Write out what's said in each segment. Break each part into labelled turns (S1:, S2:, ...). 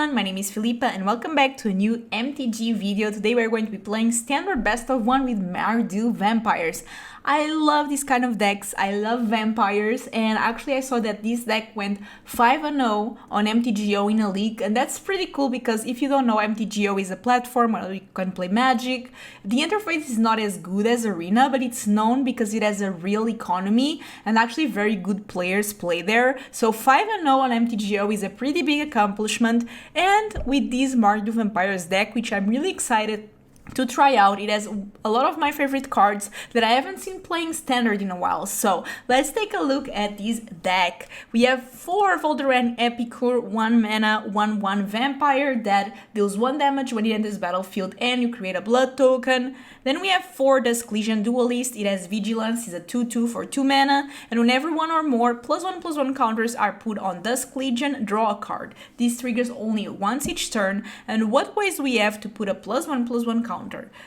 S1: everyone, my name is Filipa and welcome back to a new MTG video. Today we're going to be playing standard best of one with Mardu vampires. I love these kind of decks, I love vampires, and actually I saw that this deck went 5-0 on MTGO in a league, and that's pretty cool because if you don't know, MTGO is a platform where you can play Magic. The interface is not as good as Arena, but it's known because it has a real economy and actually very good players play there. So 5-0 on MTGO is a pretty big accomplishment, and with this Mardu Vampires deck, which I'm really excited to try out, it has a lot of my favorite cards that I haven't seen playing standard in a while. So let's take a look at this deck. We have 4 Voldaren Epicure, 1 mana, 1/1 vampire that deals 1 damage when it enters battlefield and you create a blood token. Then we have 4 Dusk Duelist. It has Vigilance, is a 2/2 for 2 mana, and whenever 1 or more +1/+1 counters are put on Dusk Legion, draw a card. This triggers only once each turn, and what ways we have to put a +1/+1 counter?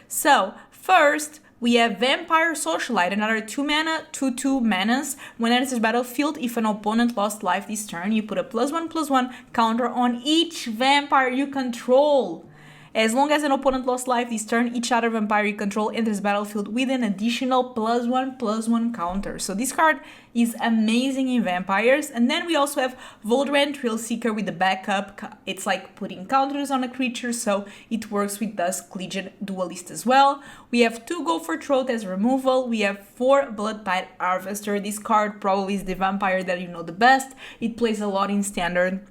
S1: So, first, we have Vampire Socialite, another 2 mana, 2/2 manas. When it enters battlefield, if an opponent lost life this turn, you put a +1/+1 counter on each vampire you control. As long as an opponent lost life this turn, each other vampire you control enters battlefield with an additional +1/+1 counter. So this card is amazing in vampires. And then we also have Voldaren Thrillseeker with the backup. It's like putting counters on a creature, so it works with Dusk Duelist as well. We have 2 Go for Throat as removal. We have 4 Bloodtithe Harvester. This card probably is the vampire that you know the best. It plays a lot in standard.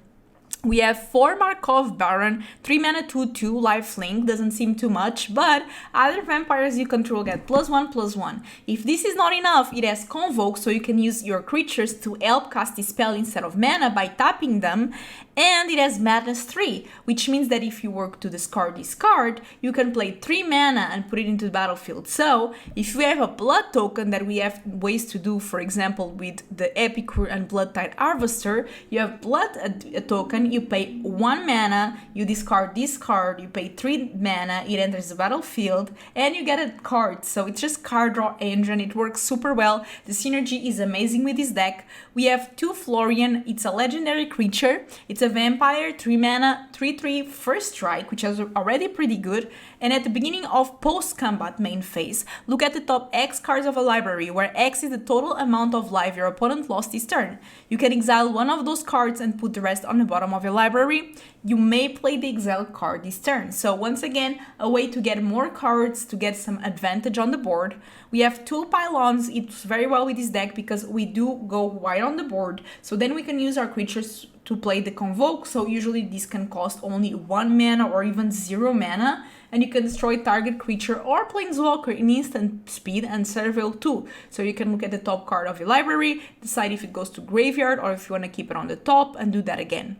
S1: We have 4 Markov Baron, 3 mana 2/2 lifelink, doesn't seem too much, but other vampires you control get +1/+1. If this is not enough, it has Convoke, so you can use your creatures to help cast the spell instead of mana by tapping them, and it has Madness 3, which means that if you were to discard this card, you can play 3 mana and put it into the battlefield. So, if we have a blood token that we have ways to do, for example, with the Epicure and Bloodtithe Harvester, you have blood a token, you pay 1 mana, you discard this card, you pay 3 mana, it enters the battlefield, and you get a card. So it's just card draw engine, it works super well. The synergy is amazing with this deck. We have 2 Florian, it's a legendary creature, it's a vampire, 3 mana, 3/3 first strike, which is already pretty good. And at the beginning of post-combat main phase, look at the top X cards of a library, where X is the total amount of life your opponent lost this turn. You can exile one of those cards and put the rest on the bottom of your library. You may play the exiled card this turn. So once again, a way to get more cards, to get some advantage on the board. We have 2 Pylons. It's very well with this deck because we do go wide on the board. So then we can use our creatures to play the Convoke. So usually this can cost only 1 mana or even 0 mana. And you can destroy target creature or planeswalker in instant speed and Serval too. So you can look at the top card of your library, decide if it goes to graveyard or if you want to keep it on the top and do that again.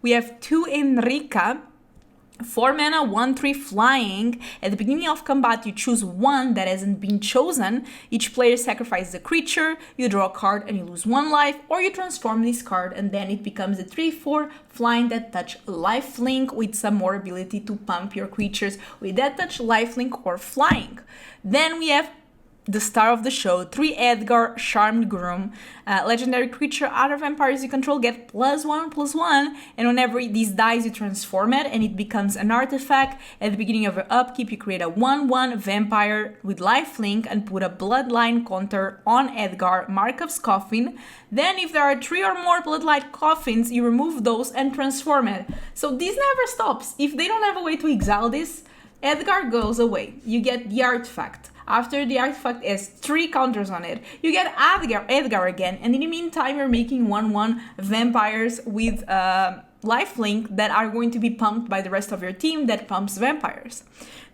S1: We have 2 Henrika, 4 mana, 1/3 flying. At the beginning of combat, you choose one that hasn't been chosen. Each player sacrifices a creature, you draw a card and you lose 1 life, or you transform this card and then it becomes a 3/4 flying that touch lifelink with some more ability to pump your creatures with that touch lifelink or flying. Then we have the star of the show, 3 Edgar, Charmed Groom, legendary creature. Other vampires you control get +1/+1, and whenever this dies, you transform it and it becomes an artifact. At the beginning of your upkeep, you create a 1/1 vampire with lifelink and put a bloodline counter on Edgar, Markov's coffin. Then if there are 3 or more bloodline coffins, you remove those and transform it. So this never stops. If they don't have a way to exile this, Edgar goes away. You get the artifact. After the artifact has 3 counters on it, you get Edgar again, and in the meantime you're making 1/1 vampires with lifelink that are going to be pumped by the rest of your team that pumps vampires.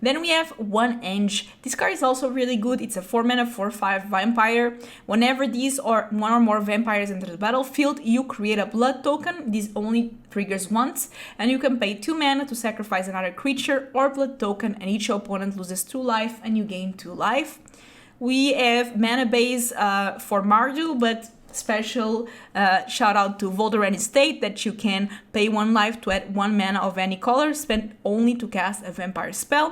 S1: Then we have 1 Anje. This card is also really good. It's a 4 mana 4/5 vampire. Whenever these or 1 or more vampires enter the battlefield, you create a blood token. This only triggers once, and you can pay 2 mana to sacrifice another creature or blood token, and each opponent loses 2 life and you gain 2 life. We have mana base for Mardu, but special shout out to Voldaren Estate that you can pay 1 life to add 1 mana of any color, spent only to cast a vampire spell.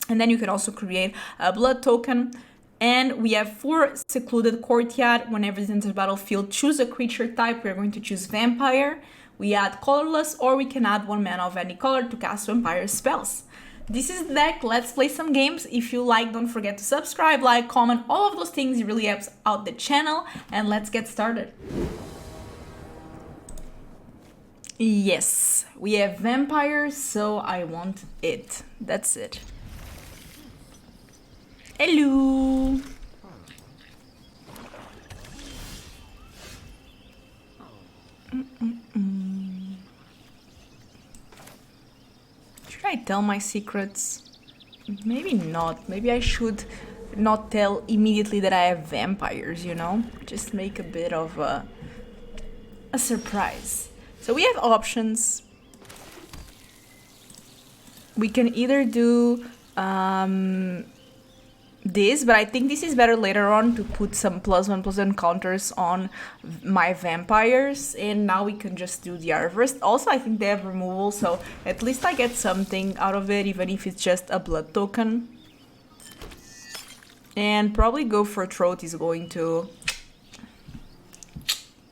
S1: And then you can also create a blood token. And we have 4 Secluded Courtyard. Whenever it enters the battlefield, choose a creature type. We're going to choose Vampire. We add colorless, or we can add 1 mana of any color to cast vampire spells. This is the deck. Let's play some games. If you like, don't forget to subscribe, like, comment, all of those things. It really helps out the channel. And let's get started. Yes, we have vampires, so I want it. That's it. Hello. Should I tell my secrets? Maybe not. Maybe I should not tell immediately that I have vampires, you know? Just make a bit of a surprise. So we have options. We can either do this, but I think this is better later on to put some +1/+1 counters on my vampires, and now we can just do the Harvest. Also, I think they have removal, so at least I get something out of it, even if it's just a blood token. And probably Go for Throat is going to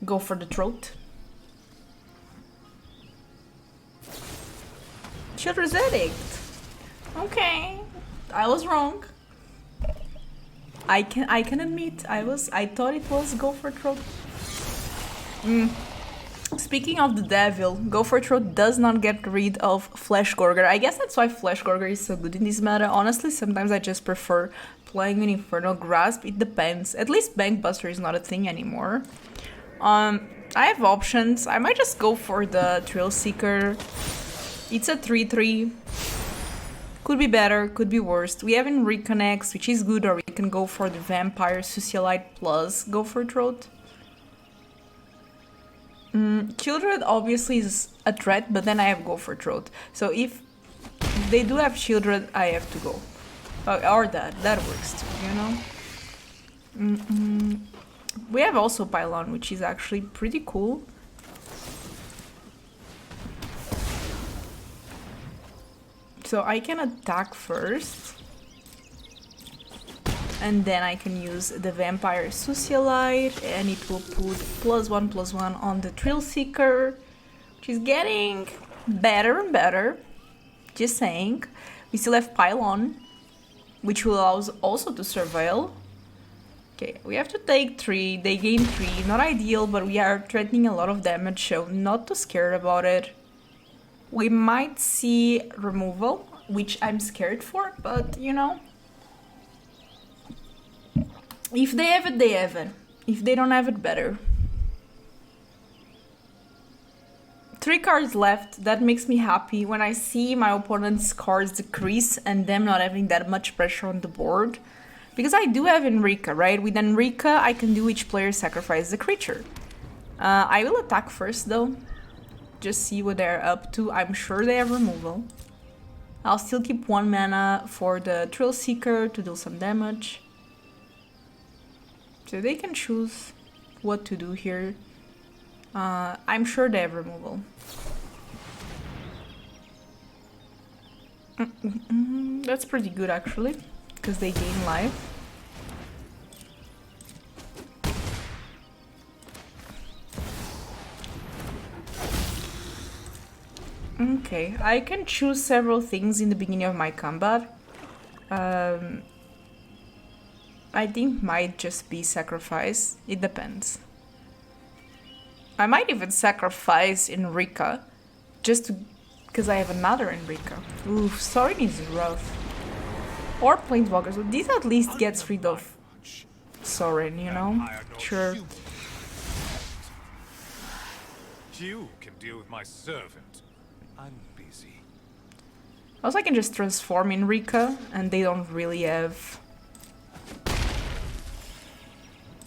S1: go for the throat. Shattered Sanctum. Okay, I was wrong. I can admit I thought it was Go for Throat. Speaking of the devil, Go for Throat does not get rid of Flesh Gorger. I guess that's why Flesh Gorger is so good in this meta. Honestly, sometimes I just prefer playing with Infernal Grasp. It depends. At least Bankbuster is not a thing anymore. I have options. I might just go for the Thrillseeker. It's a 3/3. Could be better, could be worse. We have Henrika next, which is good, or we can go for the Vampire Socialite plus Go for Throat. Children obviously is a threat, but then I have Go for Throat. So if they do have children, I have to go. Or that works too, you know? We have also Pylon, which is actually pretty cool. So I can attack first, and then I can use the Vampire Socialite, and it will put +1/+1 on the Thrillseeker, which is getting better and better. Just saying. We still have Pylon, which will allow us also to surveil. Okay, we have to take 3, they gain 3, not ideal, but we are threatening a lot of damage, so not too scared about it. We might see removal, which I'm scared for, but you know, if they have it, they have it. If they don't have it, better. 3 cards left, that makes me happy when I see my opponent's cards decrease and them not having that much pressure on the board. Because I do have Henrika, right? With Henrika, I can do each player sacrifice the creature. I will attack first though. Just see what they're up to. I'm sure they have removal. I'll still keep 1 mana for the Thrillseeker to do some damage. So they can choose what to do here. I'm sure they have removal. That's pretty good actually, because they gain life. Okay, I can choose several things in the beginning of my combat. I think might just be sacrifice. It depends. I might even sacrifice Henrika, just because I have another Henrika. Oof, Sorin is rough. Or Planeswalker, so this at least gets rid of Sorin, you know? Sure.
S2: You can deal with my servant. I'm busy.
S1: Also, I can just transform Henrika, and they don't really have...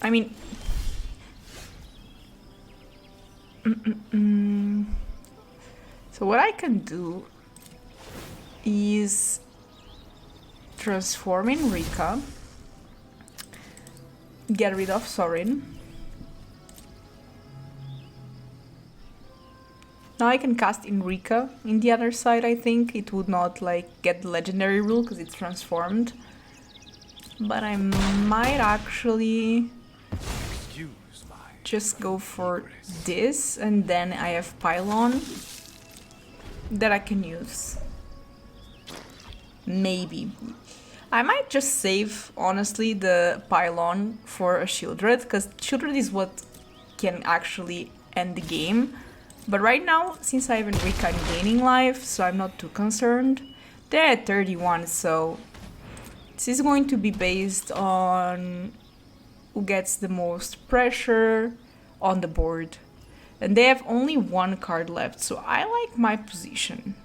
S1: I mean... So what I can do is transform Henrika, get rid of Sorin. Now I can cast Henrika in the other side, I think. It would not like get the legendary rule because it's transformed. But I might actually...
S2: Excuse my
S1: just go for this, and then I have Pylon that I can use. Maybe. I might just save, honestly, the Pylon for a Shieldred, because Shieldred is what can actually end the game. But right now, since I have Henrika, I'm gaining life, so I'm not too concerned. They're at 31, so this is going to be based on who gets the most pressure on the board. And they have only one card left, so I like my position.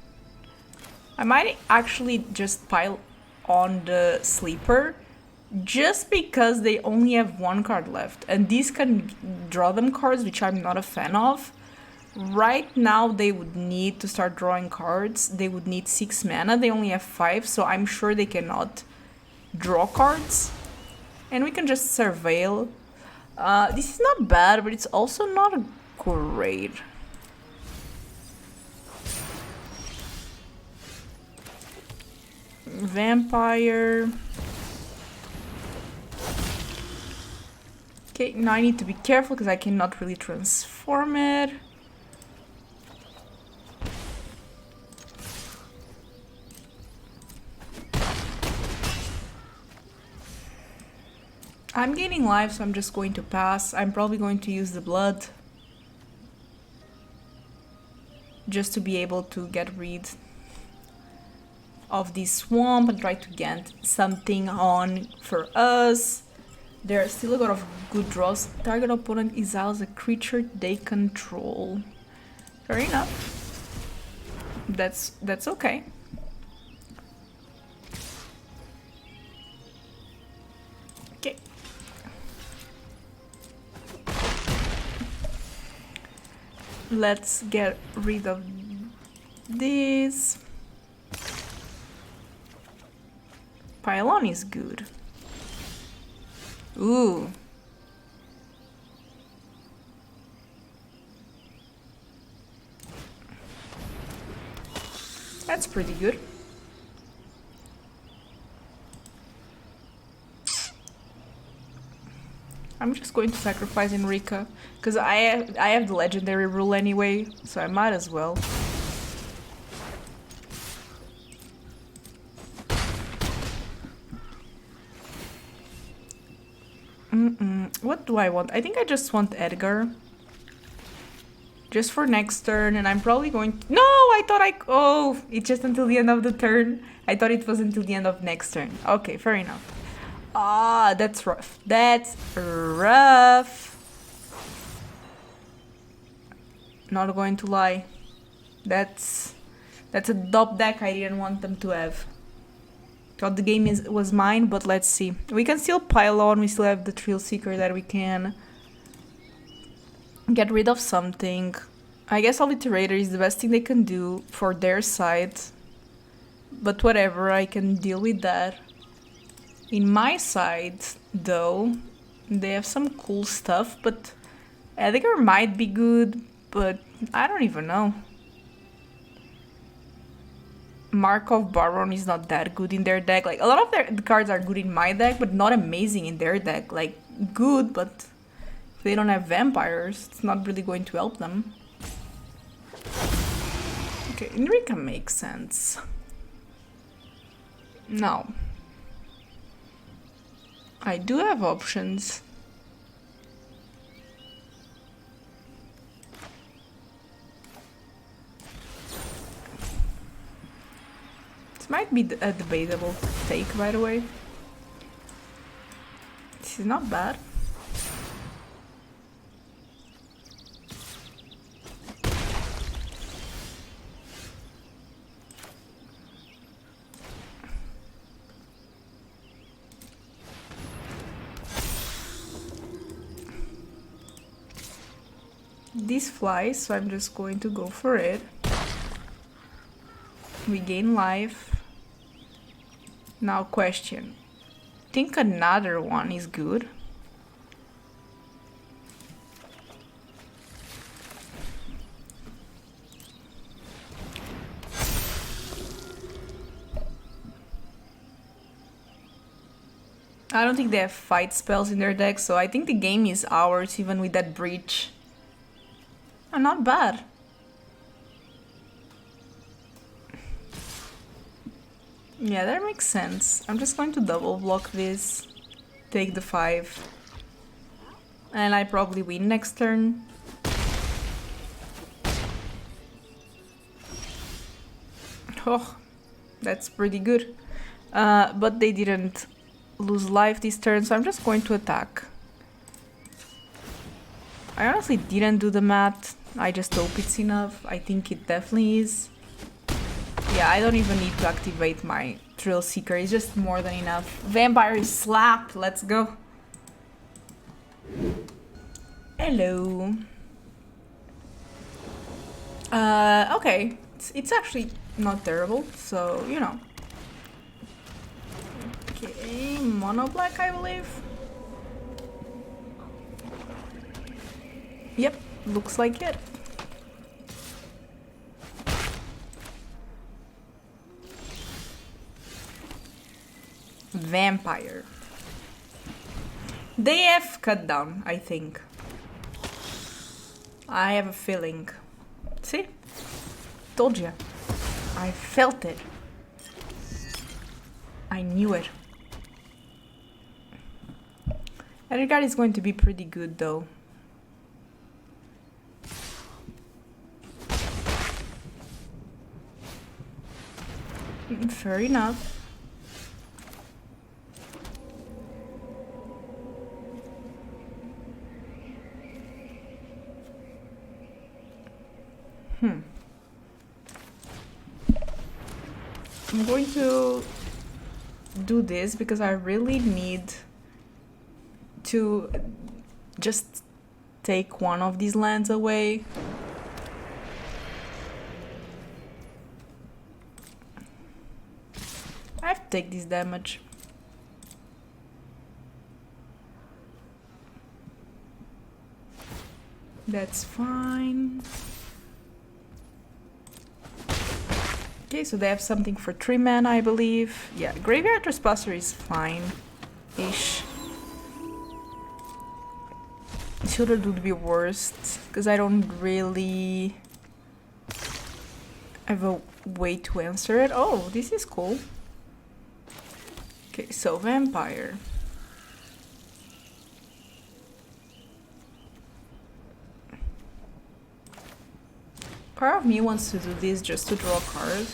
S1: I might actually just pile on the sleeper just because they only have one card left, and these can draw them cards, which I'm not a fan of. Right now they would need to start drawing cards. They would need 6 mana, they only have 5, so I'm sure they cannot draw cards. And we can just surveil. This is not bad, but it's also not great. Vampire. Okay, now I need to be careful because I cannot really transform it. I'm gaining life, so I'm just going to pass. I'm probably going to use the blood just to be able to get rid of this swamp and try to get something on for us. There are still a lot of good draws. Target opponent exiles a creature they control. Fair enough. That's okay. Okay. Let's get rid of this. Pylon is good. Ooh. That's pretty good. I'm just going to sacrifice Henrika because I have the legendary rule anyway, so I might as well. What do I want? I think I just want Edgar. Just for next turn, and I'm probably going to... No, I thought oh, it's just until the end of the turn. I thought it was until the end of next turn. Okay, fair enough. Ah, that's rough. That's rough. Not going to lie. That's a top deck I didn't want them to have. Thought the game was mine, but let's see. We can still pile on. We still have the Thrillseeker that we can get rid of something. I guess Obliterator is the best thing they can do for their side. But whatever, I can deal with that. In my side, though, they have some cool stuff, but Edgar might be good, but I don't even know. Markov Baron is not that good in their deck. Like, a lot of the cards are good in my deck, but not amazing in their deck. Like, good, but if they don't have vampires, it's not really going to help them. Okay, Henrika makes sense. Now, I do have options. This might be a debatable take, by the way. This is not bad. This flies, so I'm just going to go for it. We gain life. Now question. Think another one is good. I don't think they have fight spells in their deck, so I think the game is ours even with that breach. Oh, not bad. Yeah, that makes sense. I'm just going to double block this, take the 5, and I probably win next turn. Oh, that's pretty good. But they didn't lose life this turn, so I'm just going to attack. I honestly didn't do the math. I just hope it's enough. I think it definitely is. Yeah, I don't even need to activate my Thrillseeker. It's just more than enough. Vampire is slapped. Let's go. Hello. Okay. It's actually not terrible, so, you know. Okay, mono black, I believe. Yep, looks like it. Vampire. They have cut down, I think. I have a feeling. See? Told you. I felt it. I knew it. Edgar is going to be pretty good though. Fair enough. I'm going to do this because I really need to just take one of these lands away. I have to take this damage. That's fine. Okay, so they have something for 3 mana, I believe. Yeah, Graveyard Trespasser is fine-ish. Shielded would be worst, because I don't really have a way to answer it. Oh, this is cool. Okay, so Vampire. Part of me wants to do this just to draw a card.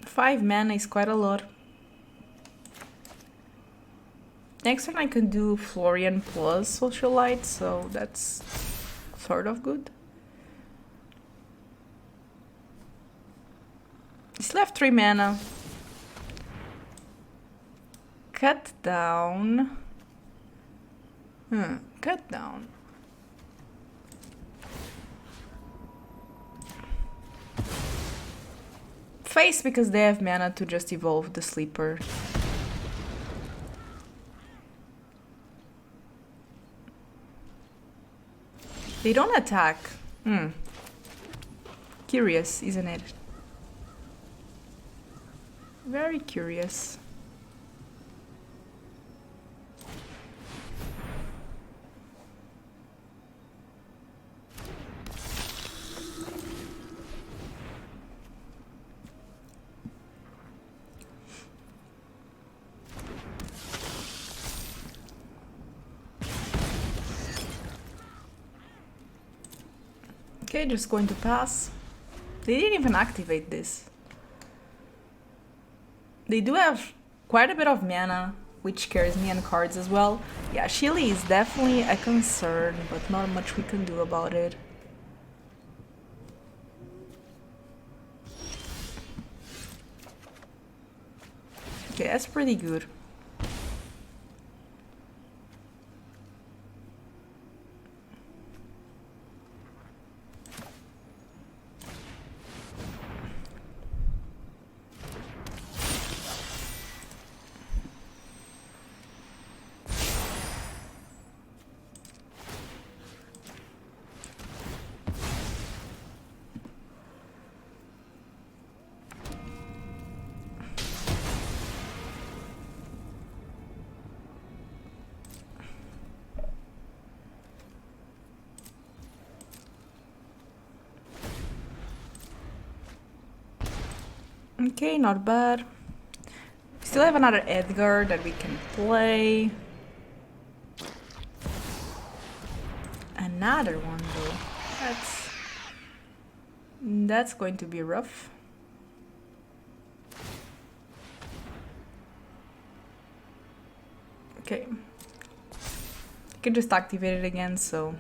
S1: Five mana is quite a lot. Next turn I can do Florian plus Socialite, so that's sort of good. He's left 3 mana. Cut down. Cut down. Face because they have mana to just evolve the Sleeper. They don't attack. Curious, isn't it? Very curious. Okay, just going to pass. They didn't even activate this. They do have quite a bit of mana, which carries me and cards as well. Yeah, Shili is definitely a concern, but not much we can do about it. Okay, that's pretty good. Okay, not bad. Still have another Edgar that we can play. Another one though. That's going to be rough. Okay. I can just activate it again, so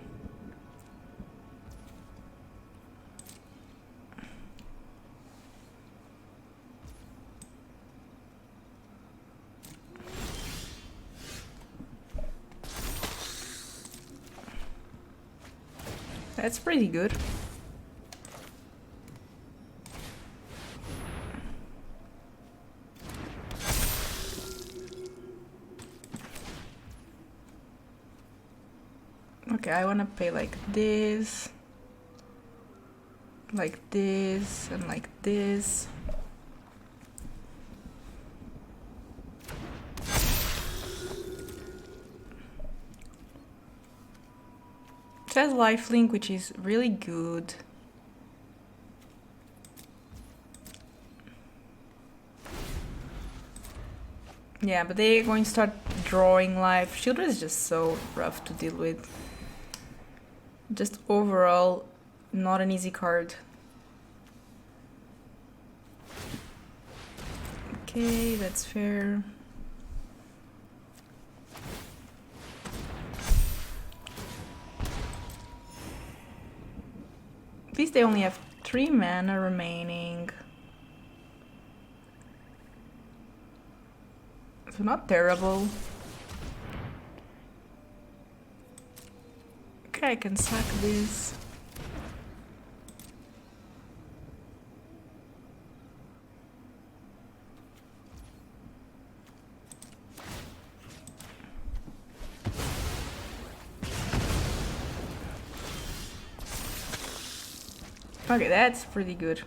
S1: that's pretty good. Okay, I wanna play like this, and like this. It has lifelink, which is really good. Yeah, but they're going to start drawing life. Shielder is just so rough to deal with. Just overall, not an easy card. Okay, that's fair. At least they only have 3 mana remaining. So not terrible. Okay, I can sack this. Okay, that's pretty good.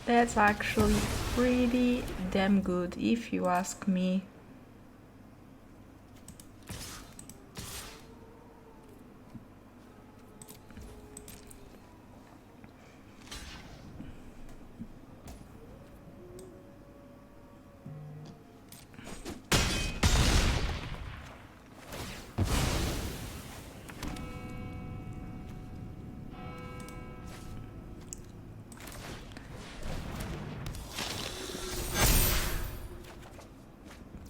S1: That's actually pretty damn good, if you ask me.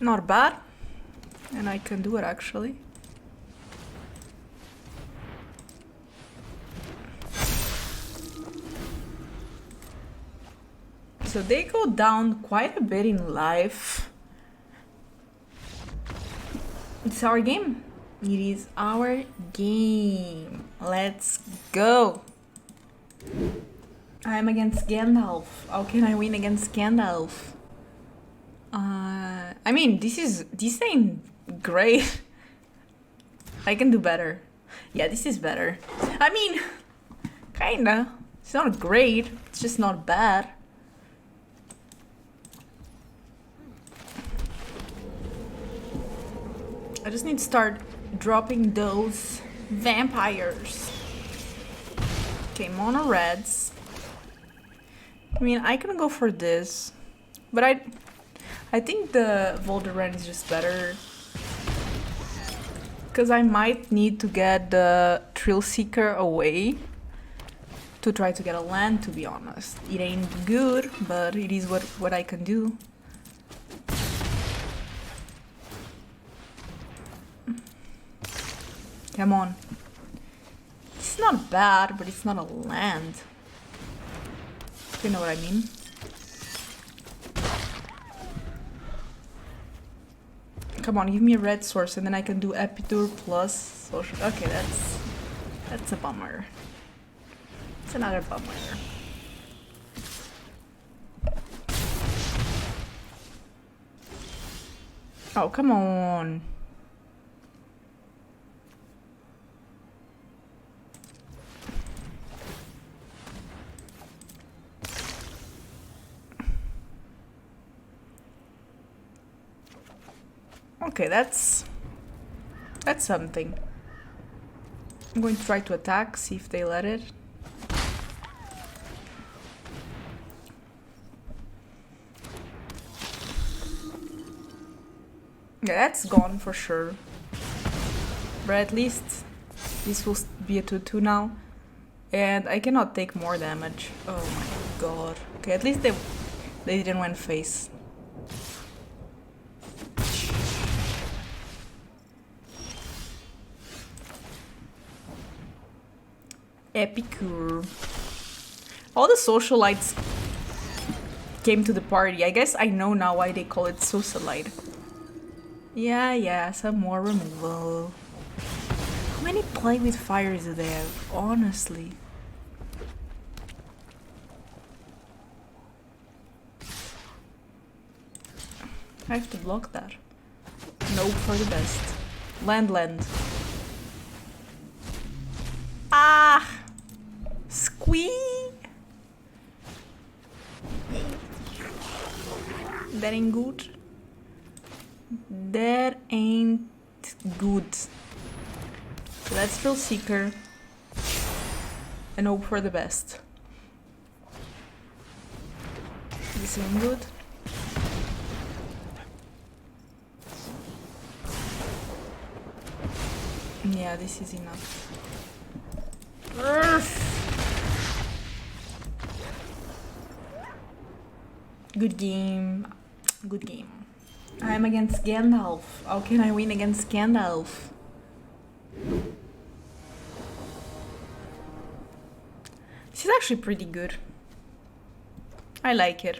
S1: Not bad, and I can do it actually. So they go down quite a bit in life. It's our game. It is our game. Let's go. I'm against Gandalf. How can I win against Gandalf? I mean, this ain't great. I can do better. Yeah, this is better. I mean, kinda. It's not great. It's just not bad. I just need to start dropping those vampires. Okay, mono reds. I mean, I can go for this, but I think the Voldaren is just better. Because I might need to get the Thrillseeker away to try to get a land, to be honest. It ain't good, but it is what I can do. Come on. It's not bad, but it's not a land. You know what I mean? Come on, give me a red source and then I can do Epicure plus social. Okay, that's a bummer. It's another bummer. Oh, come on. Okay, that's something. I'm going to try to attack, see if they let it. Yeah, that's gone for sure. But at least this will be a 2-2 now. And I cannot take more damage. Oh my god. Okay, at least they didn't win face. Epicure. All the socialites came to the party. I guess I know now why they call it socialite. Yeah, some more removal. How many play with fires do they have? Honestly. I have to block that. Nope, for the best. Land. Ah! Squee! That ain't good. That ain't good. So that's Thrillseeker. And hope for the best. This ain't good. Yeah, this is enough. Good game. Good game. I'm against Gandalf. How can I win against Gandalf? This is actually pretty good. I like it.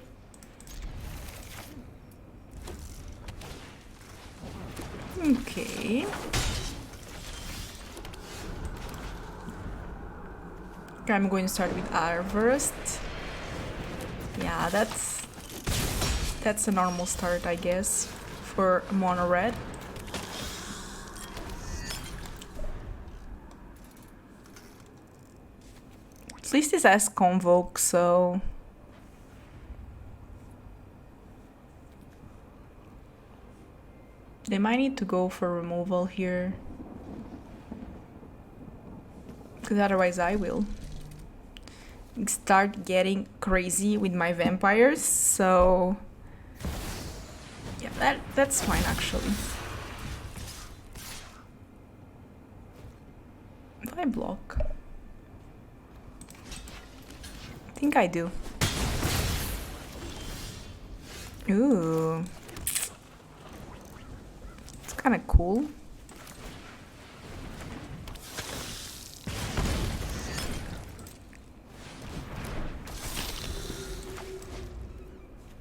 S1: Okay. I'm going to start with Harvest. Yeah, that's a normal start, I guess, for mono red. At least this has Convoke, so they might need to go for removal here, because otherwise I will start getting crazy with my vampires. So yeah, that's fine actually. Do I block? I think I do. Ooh, it's kind of cool.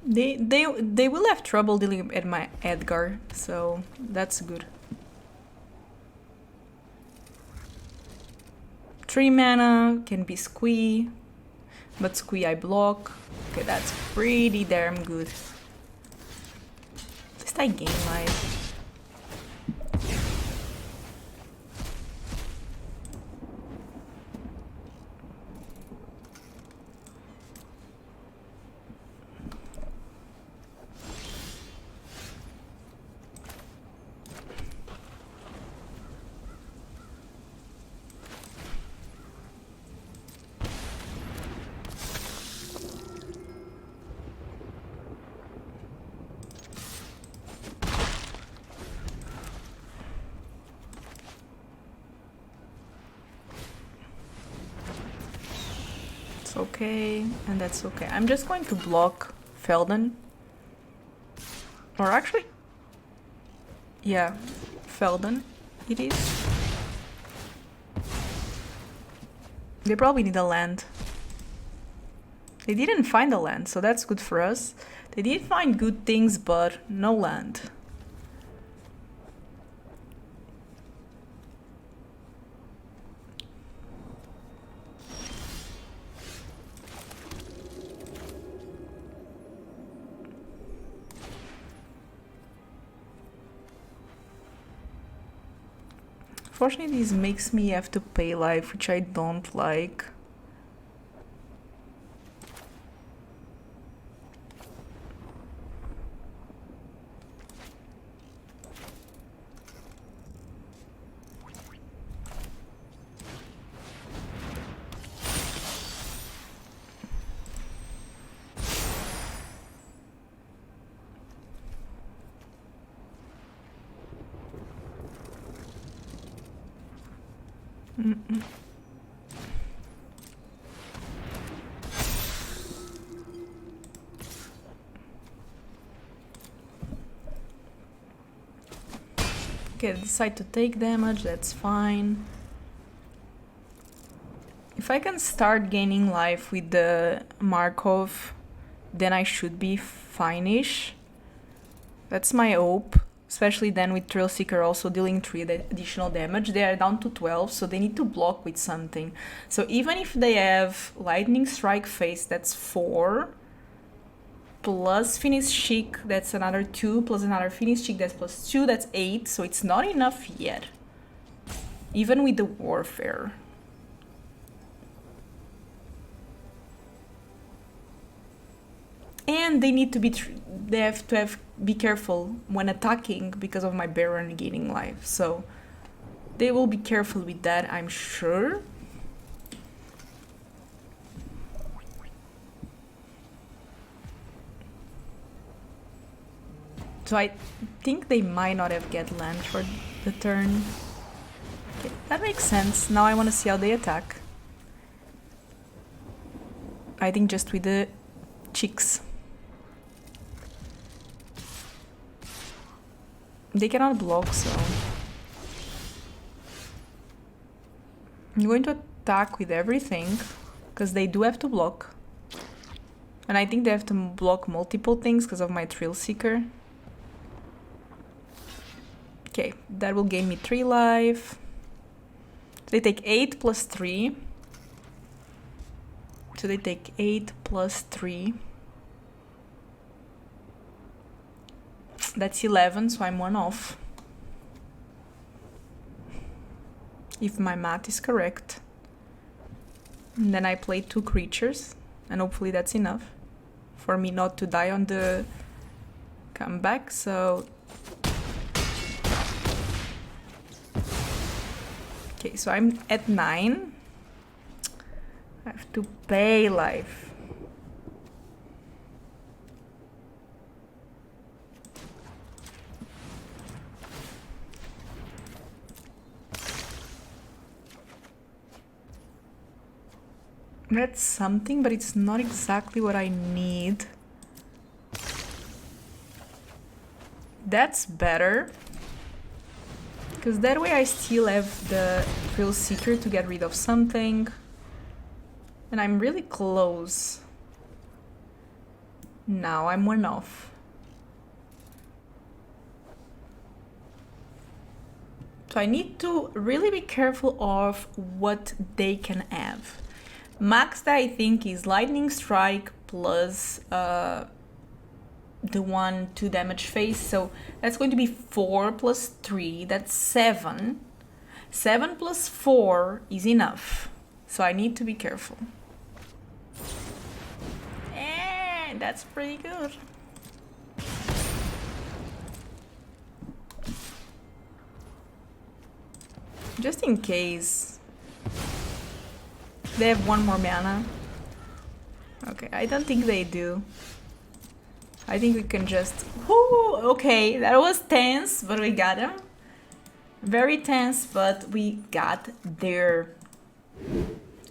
S1: They will have trouble dealing with my Edgar, so that's good. 3 mana can be Squee, but Squee I block. Okay, that's pretty damn good. At least I gain life. Okay, and that's okay. I'm just going to block Felden. Or actually, yeah, Felden it is. They probably need a land. They didn't find a land, so that's good for us. They did find good things, but no land. Unfortunately, this makes me have to pay life, which I don't like. Okay, decide to take damage, that's fine. If I can start gaining life with the Markov, then I should be fine-ish. That's my hope. Especially then with Thrillseeker also dealing 3 additional damage. They are down to 12, so they need to block with something. So even if they have Lightning Strike face, that's 4. Plus Finish Chic, that's another 2. Plus another Finish Chic, that's plus 2, that's 8. So it's not enough yet. Even with the Warfare. And they need to be, be careful when attacking because of my Baron gaining life. So they will be careful with that, I'm sure. So I think they might not have get land for the turn. Okay, that makes sense. Now I want to see how they attack. I think just with the chicks. They cannot block, so I'm going to attack with everything because they do have to block. And I think they have to block multiple things because of my Thrillseeker. Okay, that will gain me 3 life. They take 8 plus 3. So they take 8 plus 3. That's 11, so I'm 1 off. If my math is correct. And then I play 2 creatures, and hopefully that's enough for me not to die on the comeback, so... Okay, so I'm at 9. I have to pay life. That's something, but it's not exactly what I need. That's better. Because that way I still have the Thrillseeker to get rid of something. And I'm really close. Now I'm 1 off. So I need to really be careful of what they can have. Max that I think is Lightning Strike plus the 1/2 damage phase. So that's going to be 4 plus 3. That's 7. 7 plus 4 is enough. So I need to be careful. And that's pretty good. Just in case. They have 1 more mana. Okay, I don't think they do. I think we can just... Whoo! Okay, that was tense, but we got him. Very tense, but we got there.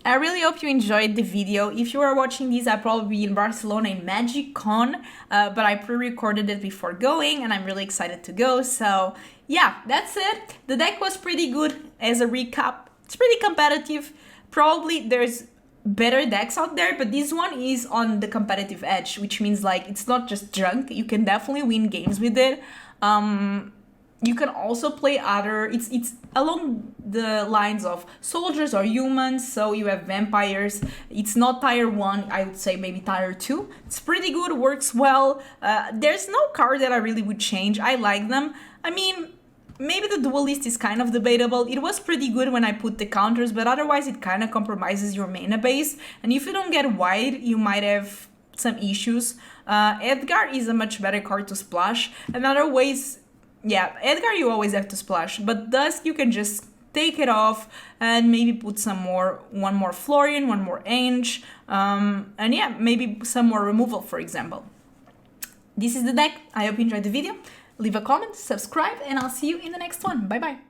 S1: I really hope you enjoyed the video. If you are watching this, I'll probably be in Barcelona in MagicCon, but I pre-recorded it before going, and I'm really excited to go. So yeah, that's it. The deck was pretty good. As a recap, it's pretty competitive. Probably there's better decks out there, but this one is on the competitive edge, which means like it's not just junk. You can definitely win games with it. You can also play other, it's along the lines of soldiers or humans, so you have vampires. It's not tier 1, I would say maybe tier 2. It's pretty good, works well. There's no card that I really would change. I like them. I mean, maybe the Duelist is kind of debatable. It was pretty good when I put the counters, but otherwise it kind of compromises your mana base. And if you don't get wide, you might have some issues. Edgar is a much better card to splash. And other ways, yeah, Edgar you always have to splash, but Dusk you can just take it off and maybe put some more, 1 more Florian, 1 more Anje, and yeah, maybe some more removal, for example. This is the deck. I hope you enjoyed the video. Leave a comment, subscribe, and I'll see you in the next one. Bye bye.